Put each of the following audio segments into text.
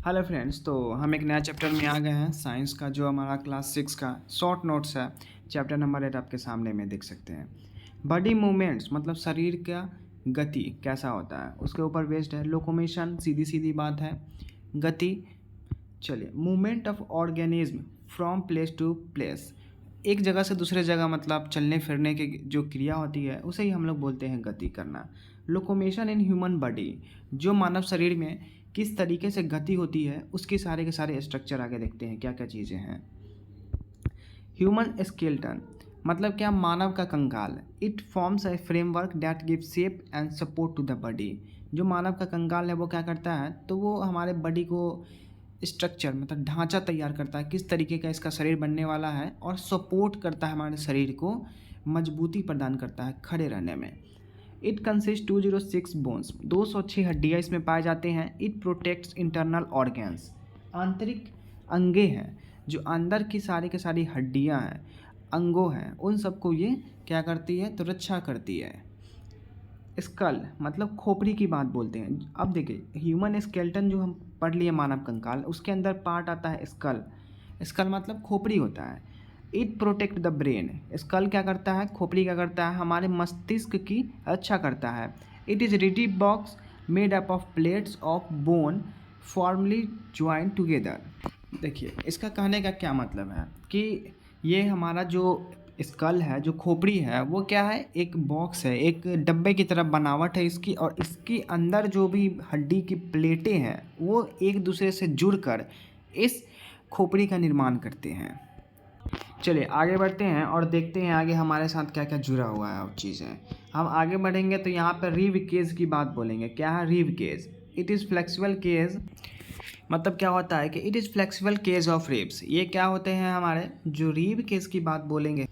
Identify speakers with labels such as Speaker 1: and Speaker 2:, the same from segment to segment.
Speaker 1: Hello friends, तो हम एक नया चैप्टर में आ गए हैं साइंस का, जो हमारा क्लास 6 का शॉर्ट नोट्स है। चैप्टर नंबर 8 आपके सामने में देख सकते हैं। बॉडी मूवमेंट्स मतलब शरीर का गति कैसा होता है, उसके ऊपर बेस्ड है। लोकोमेशन सीधी सीधी बात है, गति। चलिए, movement of organism from place to place, एक जगह से दूसरे जगह मतलब चलने फिरने की जो क्रिया होती है उसे ही हम लोग बोलते हैं गति करना। लोकोमेशन इन ह्यूमन बॉडी, जो मानव शरीर में किस तरीके से गति होती है उसके सारे के सारे स्ट्रक्चर आगे देखते हैं क्या क्या चीज़ें हैं। ह्यूमन स्केलेटन मतलब क्या, मानव का कंकाल। It forms a framework that give shape and support to the body. जो मानव का कंकाल है वो क्या करता है, तो वो हमारे बॉडी को स्ट्रक्चर मतलब ढांचा तैयार करता है, किस तरीके का इसका शरीर बनने वाला है, और सपोर्ट करता है हमारे शरीर को, मजबूती प्रदान करता है खड़े रहने में। इट कंसिस्ट 206 बोन्स, 206 हड्डियाँ इसमें पाए जाते हैं। इट प्रोटेक्ट्स इंटरनल ऑर्गन्स, आंतरिक अंगे हैं, जो अंदर की सारी के सारी हड्डियाँ हैं, अंगों हैं, उन सबको ये क्या करती है, तो रक्षा करती है। स्कल मतलब खोपड़ी की बात बोलते हैं। अब देखिए, ह्यूमन स्केलेटन जो हम पढ़ लिए मानव कंकाल, उसके अंदर पार्ट आता है स्कल। स्कल मतलब खोपड़ी होता है। It protect the brain, skull क्या करता है, खोपड़ी क्या करता है, हमारे मस्तिष्क की रक्षा करता है। It is rigid box made up of plates of bone formally join together. देखिए, इसका कहने का क्या मतलब है कि ये हमारा जो स्कल है, जो खोपड़ी है, वो क्या है, एक बॉक्स है, एक डब्बे की तरह बनावट है इसकी, और इसके अंदर जो भी हड्डी की प्लेटें हैं वो एक दूसरे से जुड़कर इस खोपड़ी का निर्माण करते हैं। चलिए आगे बढ़ते हैं और देखते हैं आगे हमारे साथ क्या क्या जुड़ा हुआ है और चीज़ें। हम आगे बढ़ेंगे तो यहाँ पर रिब केज की बात बोलेंगे। क्या है rib cage? It is flexible cage, मतलब क्या होता है कि it is flexible cage of ribs. ये क्या होते हैं हमारे, जो रिब केज की बात बोलेंगे,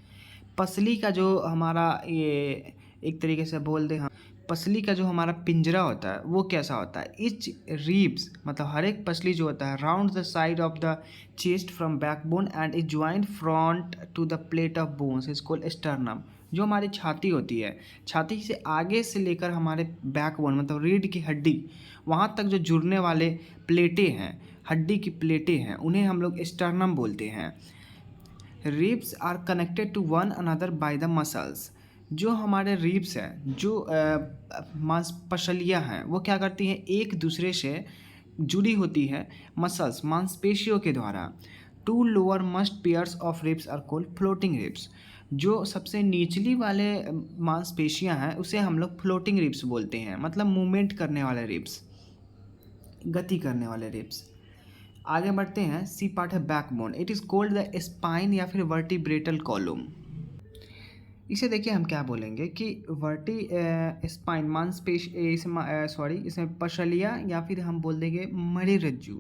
Speaker 1: पसली का जो हमारा ये एक तरीके से बोल दे हम, पसली का जो हमारा पिंजरा होता है वो कैसा होता है। इच रीब्स मतलब हर एक पसली जो होता है round the side of the chest from backbone and is joint front to the plate of bones is called sternum. जो हमारी छाती होती है, छाती से आगे से लेकर हमारे बैकबोन मतलब रीढ़ की हड्डी, वहाँ तक जो जुड़ने वाले प्लेटें हैं, हड्डी की प्लेटें हैं, उन्हें हम लोग स्टर्नम बोलते हैं। Ribs are connected to one another by the muscles. जो हमारे रिब्स हैं, जो मांसपेशियाँ हैं, वो क्या करती हैं, एक दूसरे से जुड़ी होती है मसल्स मांसपेशियों के द्वारा। Two lower most pairs of ribs are called floating ribs. जो सबसे निचली वाले मांसपेशियाँ हैं उसे हम लोग फ्लोटिंग रिब्स बोलते हैं, मतलब मूवमेंट करने वाले रिब्स, गति करने वाले रिब्स। आगे बढ़ते हैं, सी पार्ट है backbone. It is called the spine या फिर वर्टिब्रेटल कॉलम। इसे देखिए हम क्या बोलेंगे कि वर्टी स्पाइन मांसपेशी, इसमें पसलिया या फिर हम बोल देंगे मणिरज्जु,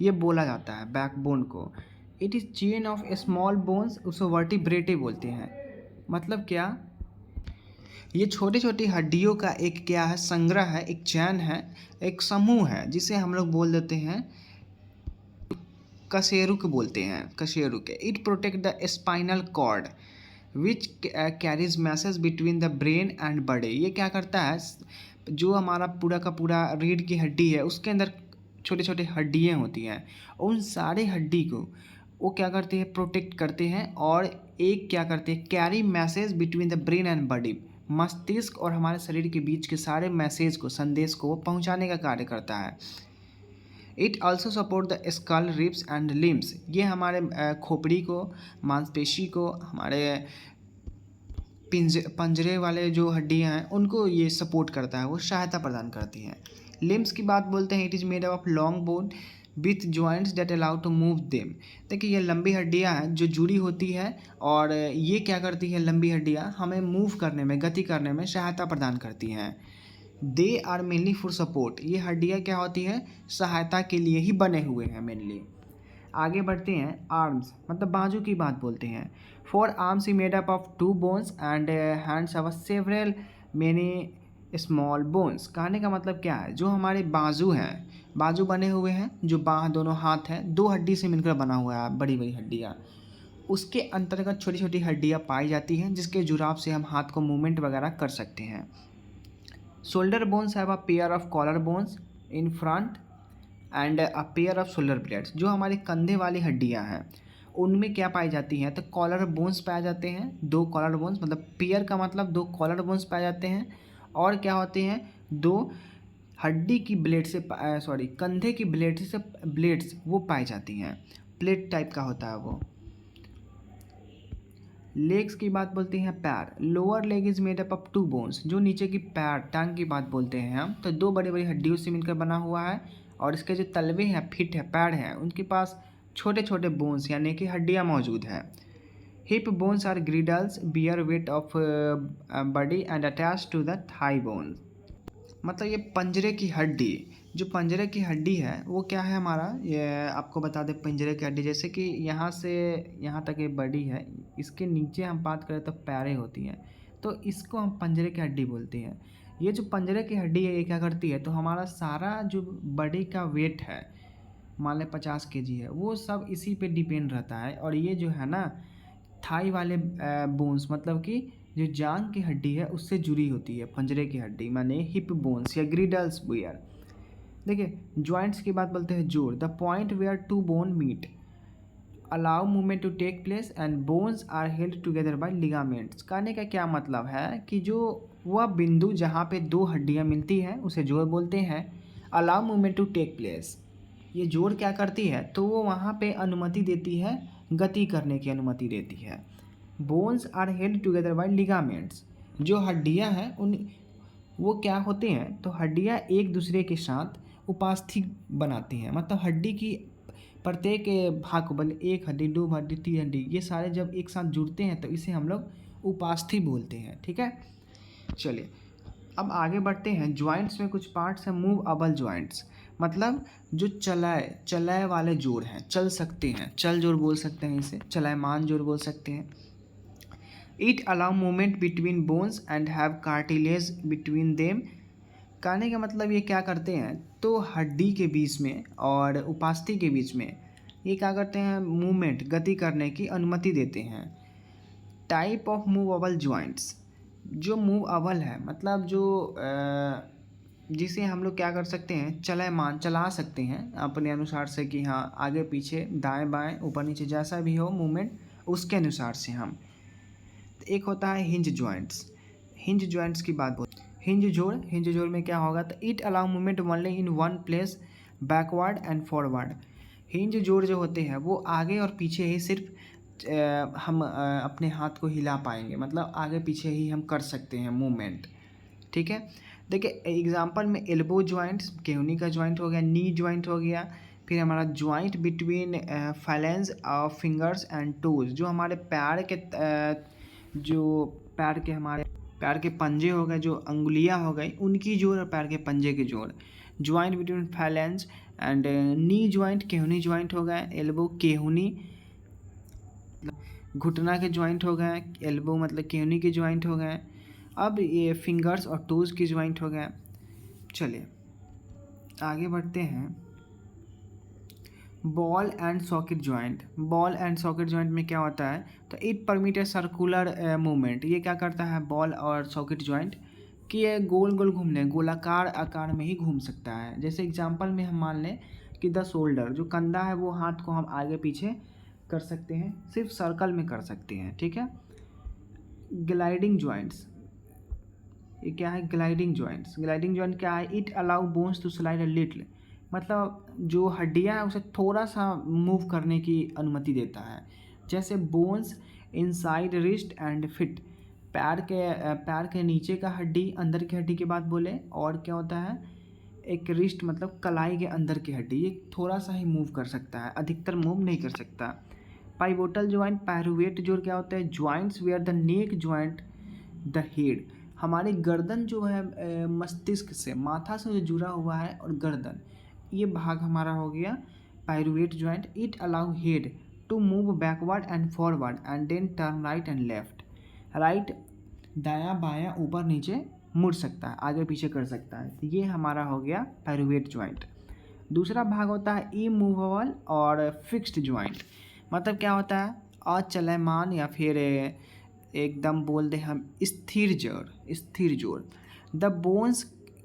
Speaker 1: ये बोला जाता है बैकबोन को। It is chain of small bones, उसे वर्टिब्रेटे बोलते हैं। मतलब क्या, ये छोटी छोटी हड्डियों का एक क्या है, संग्रह है, एक चैन है, एक समूह है, जिसे हम लोग बोल देते हैं कशेरुक बोलते हैं, कशेरुक। It protect the spinal cord which carries message between the brain and body. ये क्या करता है, जो हमारा पूरा का पूरा रीढ़ की हड्डी है उसके अंदर छोटे छोटे हड्डियाँ होती हैं, उन सारे हड्डी को वो क्या करते हैं, प्रोटेक्ट करते हैं, और एक क्या करते हैं, carry message between the brain and body. मस्तिष्क और हमारे शरीर के बीच के सारे मैसेज को, संदेश को वो पहुँचाने का कार्य करता है। It also support the skull ribs and limbs. ये हमारे खोपड़ी को, मांसपेशी को, हमारे पंजरे वाले जो हड्डियां हैं उनको ये सपोर्ट करता है, वो सहायता प्रदान करती हैं। लिम्स की बात बोलते हैं, it is made of long bone with joints that allow to move them. देखिए, ये लंबी हड्डियां हैं जो जुड़ी होती है, और ये क्या करती है, लंबी हड्डियां हमें मूव करने में, गति करने में सहायता प्रदान करती हैं। They are mainly for support. ये हड्डियाँ क्या होती हैं, सहायता के लिए ही बने हुए हैं मेनली। आगे बढ़ते हैं, आर्म्स मतलब बाजू की बात बोलते हैं। फोर आर्म्स ही made up of two bones and hands have several many small bones. कहने का मतलब क्या है, जो हमारे बाजू हैं, बाजू बने हुए हैं, जो बाह दोनों हाथ हैं, दो हड्डी से मिलकर बना हुआ है, बड़ी बड़ी हड्डियाँ, उसके अंतर्गत छोटी छोटी हड्डियाँ पाई जाती हैं, जिसके जुड़ाव से हम हाथ को मूवमेंट वगैरह कर सकते हैं। Shoulder bones have a pair of collar bones in front and a pair off shoulder blades. जो हमारे कंधे वाली हड्डियाँ हैं उनमें क्या पाई जाती हैं, तो कॉलर बोन्स पाए जाते हैं, 2 कॉलर बोन्स, मतलब पेयर का मतलब 2 कॉलर बोन्स पाए जाते हैं। और क्या होते हैं, 2 हड्डी की ब्लेड से कंधे की ब्लेड्स वो पाई जाती हैं, प्लेट टाइप का होता है वो। लेग्स की बात बोलते हैं पैर। Lower leg is made up of 2 bones. जो नीचे की पैर टांग की बात बोलते हैं हम, तो 2 बड़ी बड़ी हड्डियों से मिलकर बना हुआ है। और इसके जो तलवे हैं, फिट है, पैर हैं, उनके पास छोटे छोटे बोन्स यानी कि हड्डियाँ मौजूद हैं। Hip bones are girdles bear weight of body and attach to the thigh bone. मतलब ये पंजरे की हड्डी, जो पंजरे की हड्डी है वो क्या है हमारा, ये आपको बता दें। पंजरे की हड्डी जैसे कि यहाँ से यहाँ तक ये बॉडी है, इसके नीचे हम बात करें तो पैरें होती हैं, तो इसको हम पंजरे की हड्डी बोलते हैं। ये जो पंजरे की हड्डी है ये क्या करती है, तो हमारा सारा जो बॉडी का वेट है, मान लें 50 केजी है, वो सब इसी पे डिपेंड रहता है। और ये जो है ना थाई वाले बोन्स, मतलब कि जो जांग की हड्डी है उससे जुड़ी होती है पंजरे की हड्डी, माने हिप बोन्स या ग्रिडल्स बियर। देखिए जॉइंट्स की बात बोलते हैं जोड़। The point where 2 bone meet allow movement to take place and bones are held together by ligaments. कहने का क्या मतलब है कि जो वह बिंदु जहाँ पे 2 हड्डियाँ मिलती हैं उसे जोड़ बोलते हैं। Allow movement to take place, ये जोड़ क्या करती है, तो वो वहाँ पे अनुमति देती है, गति करने की अनुमति देती है। Bones are held together by ligaments. जो हड्डियाँ हैं उन वो क्या होते हैं, तो हड्डियाँ एक दूसरे के साथ उपास्थि बनाती हैं। मतलब हड्डी की प्रत्येक भाग को, भले 1 हड्डी, 2 हड्डी, 3 हड्डी, ये सारे जब एक साथ जुड़ते हैं तो इसे हम लोग उपास्थि बोलते हैं। ठीक है, चलिए अब आगे बढ़ते हैं। ज्वाइंट्स में कुछ पार्ट्स हैं मूवेबल ज्वाइंट्स, मतलब जो चलाए वाले जोड़ हैं, चल सकते हैं, चल जोड़ बोल सकते हैं, इसे चलायमान जोड़ बोल सकते हैं। It allow movement between bones and have cartilage between them. कहने का मतलब ये क्या करते हैं, तो हड्डी के बीच में और उपास्थि के बीच में ये क्या करते हैं, मूवमेंट, गति करने की अनुमति देते हैं। टाइप ऑफ मूवेबल ज्वाइंट्स, जो मूवेबल है मतलब जो जिसे हम लोग क्या कर सकते हैं, चला सकते हैं अपने अनुसार से, कि हाँ आगे पीछे दाएं बाएं ऊपर नीचे जैसा भी हो मूवमेंट, उसके अनुसार से हम। एक होता है हिंज जॉइंट्स। हिंज जॉइंट्स की बात बोल, हिंज जोड़ में क्या होगा, तो it allow movement only in one place backward and forward. Hinge जोड़ जो होते हैं वो आगे और पीछे ही सिर्फ हम अपने हाथ को हिला पाएंगे, मतलब आगे पीछे ही हम कर सकते हैं मूवमेंट। ठीक है, देखिए एग्जांपल में एल्बो जॉइंट्स, केहनी का जॉइंट हो गया, नी जॉइंट हो गया, फिर हमारा joint between phalanges of fingers and toes, जो हमारे पैर के जो पैर के पंजे हो गए, जो अंगुलियां हो गई, उनकी जोड़ और पैर के पंजे की जोड़। Joint between phalanges and knee joint, केहनी जॉइंट हो गए, एल्बो केहनी घुटना के जॉइंट हो गए, एल्बो मतलब केहनी के जॉइंट हो गए। अब ये फिंगर्स और टोज़ की जॉइंट हो गए। चलिए आगे बढ़ते हैं। Ball and socket joint. Ball and socket joint में क्या होता है, तो it permit a circular movement. ये क्या करता है बॉल और सॉकेट जॉइंट, कि ये गोल गोल घूमने, गोलाकार आकार में ही घूम सकता है। जैसे एग्जांपल में हम मान लें कि द शोल्डर, जो कंधा है वो हाथ को हम आगे पीछे कर सकते हैं, सिर्फ सर्कल में कर सकते हैं। ठीक है, ग्लाइडिंग जॉइंट्स, ये क्या है, ग्लाइडिंग जॉइंट्स। ग्लाइडिंग जॉइंट क्या है, it allow bones to slide a little, मतलब जो हड्डियाँ हैं उसे थोड़ा सा मूव करने की अनुमति देता है। जैसे bones inside wrist and fit, पैर के नीचे का हड्डी, अंदर की हड्डी की बात बोले, और क्या होता है एक रिस्ट, मतलब कलाई के अंदर की हड्डी, ये थोड़ा सा ही मूव कर सकता है, अधिकतर मूव नहीं कर सकता। पाइवोटल जॉइंट, पायरुवेट जोड़ क्या होता है, joints where the neck joint the head, हमारी गर्दन जो है मस्तिष्क से, माथा से जो जुड़ा हुआ है, और गर्दन, ये भाग हमारा हो गया pivot joint. It allow head to move backward and forward and then turn right and left. Right दायां बायां ऊपर नीचे मुड़ सकता है, आगे पीछे कर सकता है, तो ये हमारा हो गया पायरुवेट जॉइंट। दूसरा भाग होता है इमूवेबल और फिक्स्ड जॉइंट। मतलब क्या होता है, अचलयमान या फिर एकदम बोल दें हम स्थिर जोड़। The bones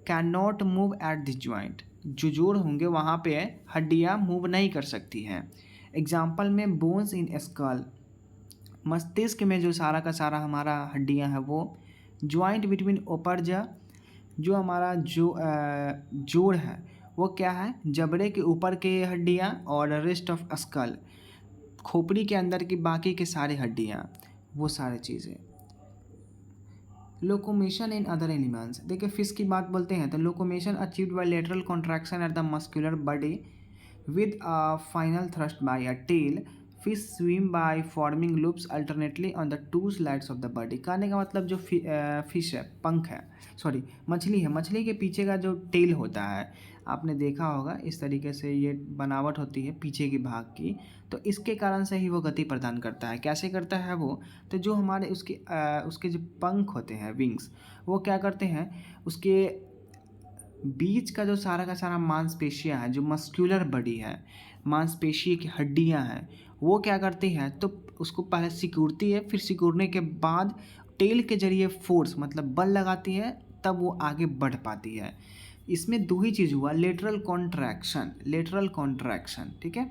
Speaker 1: can not move at this joint, जो जोड़ होंगे वहाँ पे हड्डियाँ मूव नहीं कर सकती हैं। एग्जाम्पल में बोन्स इन स्कल, मस्तिष्क में जो सारा का सारा हमारा हड्डियाँ हैं वो। ज्वाइंट बिटवीन ओपर्जा, जो हमारा जोड़ है वो क्या है, जबड़े के ऊपर के हड्डियाँ, और रेस्ट ऑफ स्कल, खोपड़ी के अंदर की बाकी के सारे हड्डियाँ, वो सारी चीज़ें। लोकोमेशन इन अदर एनिमल्स, देखिए फिश की बात बोलते हैं तो locomotion achieved by lateral contraction at the muscular body with a final thrust by a tail. Fish swim by forming loops alternately on the two sides of the body. कहने का मतलब जो फिश है, पंख है, सॉरी मछली है, मछली के पीछे का जो टेल होता है, आपने देखा होगा इस तरीके से ये बनावट होती है पीछे की भाग की, तो इसके कारण से ही वो गति प्रदान करता है। कैसे करता है वो, तो जो हमारे उसके जो पंख होते हैं, विंग्स, वो क्या करते हैं, उसके बीच का जो सारा का सारा मांसपेशियाँ है, जो मस्कुलर बॉडी है, मांसपेशी की हड्डियाँ हैं, वो क्या करती हैं, तो उसको पहले सिकुड़ती है, फिर सिकुड़ने के बाद टेल के जरिए फोर्स मतलब बल लगाती है, तब वो आगे बढ़ पाती है। इसमें दो ही चीज़ हुआ, लेटरल कॉन्ट्रैक्शन, ठीक है,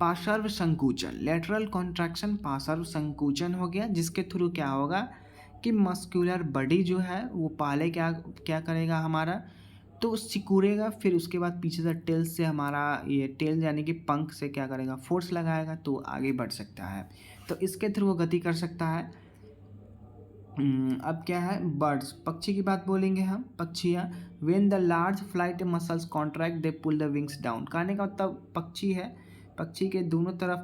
Speaker 1: पार्श्व संकुचन। लेटरल कॉन्ट्रैक्शन पार्श्व संकुचन हो गया, जिसके थ्रू क्या होगा कि मस्कुलर बॉडी जो है वो पहले क्या क्या करेगा हमारा, तो सिकुड़ेगा, फिर उसके बाद पीछे से टेल से हमारा ये टेल यानी कि पंख से क्या करेगा, फोर्स लगाएगा, तो आगे बढ़ सकता है, तो इसके थ्रू वो गति कर सकता है। अब क्या है, बर्ड्स, पक्षी की बात बोलेंगे हम। पक्षियाँ, when the large flight muscles contract they pull the wings down. कहने का मतलब पक्षी है, पक्षी के दोनों तरफ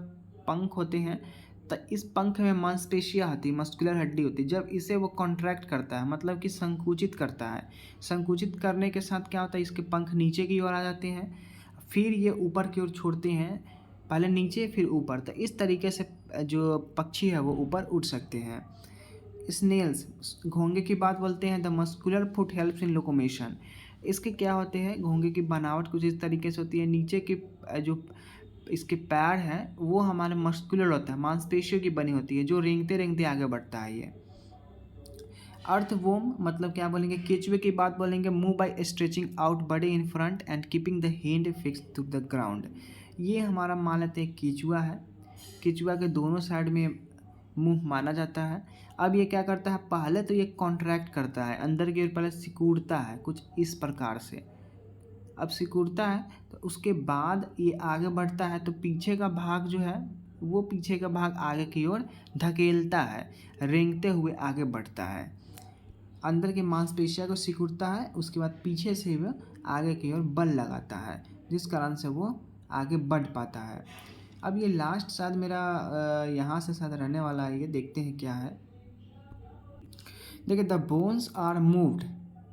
Speaker 1: पंख होते हैं, तो इस पंख में मांसपेशियाँ होती है, मस्कुलर हड्डी होती है, जब इसे वो कॉन्ट्रैक्ट करता है मतलब कि संकुचित करता है, संकुचित करने के साथ क्या होता है, इसके पंख नीचे की ओर आ जाते हैं, फिर ये ऊपर की ओर छोड़ते हैं, पहले नीचे फिर ऊपर, तो इस तरीके से जो पक्षी है वो ऊपर उड़ सकते हैं। स्नेल्स, घोंगे की बात बोलते हैं। The muscular foot helps in locomotion. इसके क्या होते हैं, घोंगे की बनावट कुछ इस तरीके से होती है, नीचे के जो इसके पैर हैं वो हमारे मस्कुलर होता है, मांसपेशियों की बनी होती है, जो रेंगते रेंगते आगे बढ़ता है ये। अर्थवॉर्म मतलब क्या बोलेंगे, केचुए की बात बोलेंगे। Move by stretching out body in front and keeping the hand fix to the ground. ये हमारा मान लेते हैं केचुआ है, केचुआ के दोनों साइड में मुंह माना जाता है। अब ये क्या करता है, पहले तो ये कॉन्ट्रैक्ट करता है, अंदर की ओर पहले सिकुड़ता है कुछ इस प्रकार से, अब सिकुड़ता है तो उसके बाद ये आगे बढ़ता है, तो पीछे का भाग जो है वो पीछे का भाग आगे की ओर धकेलता है, रेंगते हुए आगे बढ़ता है, अंदर के मांसपेशियों को सिकुड़ता है, उसके बाद पीछे से वो आगे की ओर बल लगाता है, जिस कारण से वो आगे बढ़ पाता है। अब ये लास्ट शायद मेरा यहाँ से शायद रहने वाला है, ये देखते हैं क्या है। देखिए, द बोन्स आर मूव्ड,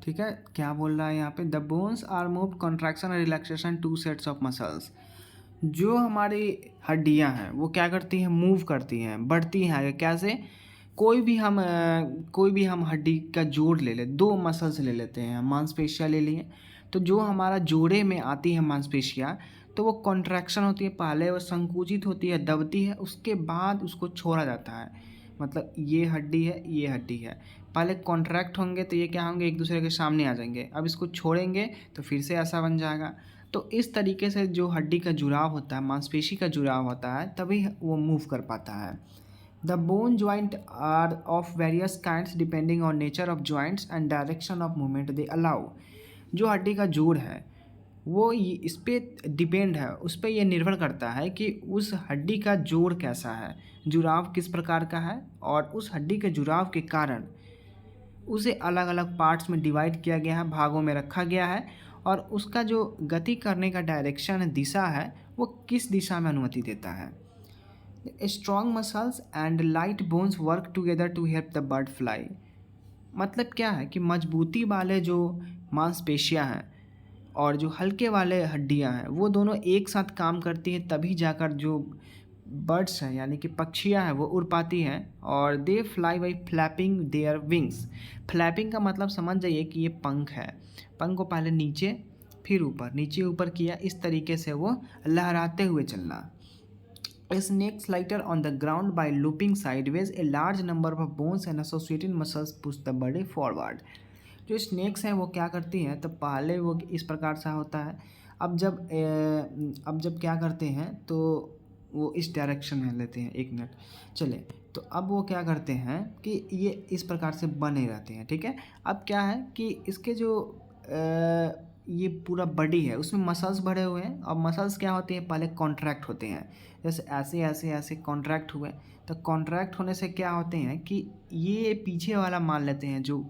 Speaker 1: ठीक है, क्या बोल रहा है यहाँ पे, the bones are moved contraction और relaxation two sets of muscles. जो हमारी हड्डियाँ हैं वो क्या करती हैं, मूव करती हैं, बढ़ती हैं आगे, कैसे, कोई भी हम हड्डी का जोड़ ले लें, दो मसल्स ले लेते हैं, मांसपेशियाँ ले लिए, तो जो हमारा जोड़े में आती है मांसपेशियाँ, तो वो कॉन्ट्रैक्शन होती है, पहले वो संकुचित होती है, दबती है, उसके बाद उसको छोड़ा जाता है, मतलब ये हड्डी है, ये हड्डी है, पहले कॉन्ट्रैक्ट होंगे तो ये क्या होंगे, एक दूसरे के सामने आ जाएंगे, अब इसको छोड़ेंगे तो फिर से ऐसा बन जाएगा। तो इस तरीके से जो हड्डी का जुड़ाव होता है, मांसपेशी का जुड़ाव होता है, तभी वो मूव कर पाता है। The bone joint are of various kinds depending on nature of joints and direction of movement they allow. जो हड्डी का जोड़ है वो इस पर डिपेंड है, उस पर यह निर्भर करता है कि उस हड्डी का जोड़ कैसा है, जुड़ाव किस प्रकार का है, और उस हड्डी के जुड़ाव के कारण उसे अलग अलग पार्ट्स में डिवाइड किया गया है, भागों में रखा गया है, और उसका जो गति करने का डायरेक्शन दिशा है वो किस दिशा में अनुमति देता है। Strong muscles and light bones work together to help the bird fly. मतलब क्या है कि मजबूती वाले जो मांसपेशियां हैं और जो हल्के वाले हड्डियां हैं वो दोनों एक साथ काम करती हैं, तभी जाकर जो बर्ड्स हैं यानी कि पक्षियां हैं वो उड़ पाती हैं। और they fly by flapping their wings. Flapping का मतलब समझ जाइए कि ये पंख है, पंख को पहले नीचे फिर ऊपर, नीचे ऊपर किया, इस तरीके से वो लहराते हुए चलना। Snakes lighter on the ground by looping sideways. A large number of bones and associated muscles push the body forward. जो स्नेक्स हैं वो क्या करती हैं, तो पहले वो इस प्रकार सा होता है। अब जब क्या करते हैं तो वो इस डायरेक्शन में लेते हैं। 1 मिनट चलिए। तो अब वो क्या करते हैं कि ये इस प्रकार से बने रहते हैं, ठीक है। अब क्या है कि इसके जो ये पूरा बॉडी है उसमें मसल्स भरे हुए हैं, और मसल्स क्या होते हैं, पहले कॉन्ट्रैक्ट होते हैं। जैसे ऐसे ऐसे ऐसे कॉन्ट्रैक्ट हुए, तो कॉन्ट्रैक्ट होने से क्या होते हैं कि ये पीछे वाला मान लेते हैं, जो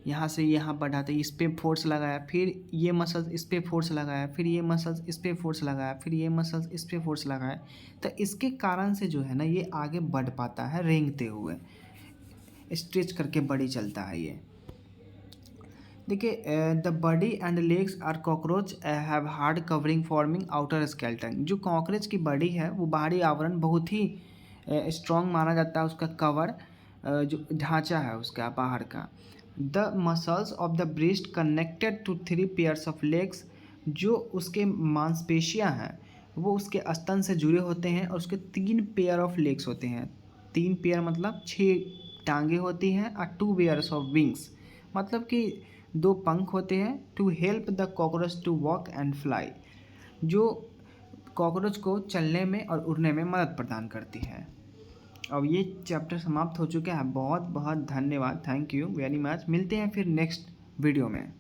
Speaker 1: यहाँ से यहाँ बढ़ाते, इस पे फोर्स लगाया, फिर ये मसल्स इस पे फोर्स लगाया, फिर ये मसल्स इस पे फोर्स लगाया, फिर ये मसल्स इस पे फोर्स लगाया। तो इसके कारण से जो है ना ये आगे बढ़ पाता है रेंगते हुए, स्ट्रेच करके बॉडी चलता है ये। देखिए, the body and legs are cockroach have hard covering forming outer skeleton. जो कॉकरोच की बॉडी है वो बाहरी आवरण बहुत ही स्ट्रॉन्ग माना जाता है, उसका कवर जो ढांचा है उसका बाहर का। The muscles of the breast connected to 3 pairs of legs. जो उसके मांसपेशियां हैं वो उसके स्तन से जुड़े होते हैं, और उसके 3 पेयर ऑफ लेग्स होते हैं। 3 पेयर मतलब 6 टांगे होती हैं, और 2 पेयर्स ऑफ विंग्स मतलब कि 2 पंख होते हैं। To help the cockroach to walk and fly, जो कॉकरोच को चलने में और उड़ने में मदद प्रदान करती है। अब ये चैप्टर समाप्त हो चुका है। बहुत बहुत धन्यवाद, थैंक यू वेरी मच। मिलते हैं फिर नेक्स्ट वीडियो में।